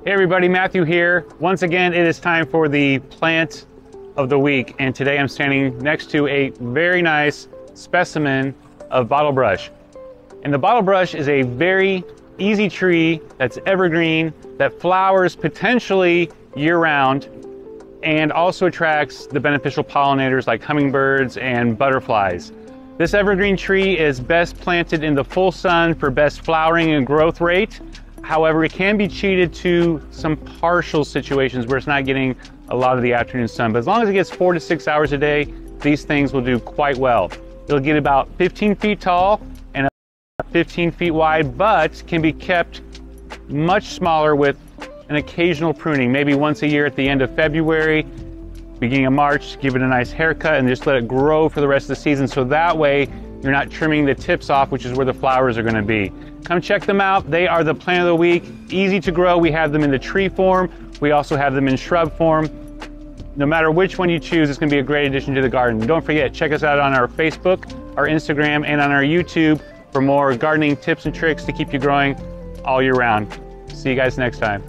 Hey everybody, Matthew here. Once again, it is time for the plant of the week, and today I'm standing next to a very nice specimen of bottle brush. And the bottle brush is a very easy tree that's evergreen, that flowers potentially year-round, and also attracts the beneficial pollinators like hummingbirds and butterflies. This evergreen tree is best planted in the full sun for best flowering and growth rate. However, it can be cheated to some partial situations where it's not getting a lot of the afternoon sun. But as long as it gets 4 to 6 hours a day, these things will do quite well. It'll get about 15 feet tall and 15 feet wide, but can be kept much smaller with an occasional pruning, maybe once a year at the end of February, beginning of March, give it a nice haircut and just let it grow for the rest of the season. So that way you're not trimming the tips off, which is where the flowers are gonna be. Come check them out. They are the plant of the week. Easy to grow. We have them in the tree form. We also have them in shrub form. No matter which one you choose, it's gonna be a great addition to the garden. Don't forget, check us out on our Facebook, our Instagram, and on our YouTube for more gardening tips and tricks to keep you growing all year round. See you guys next time.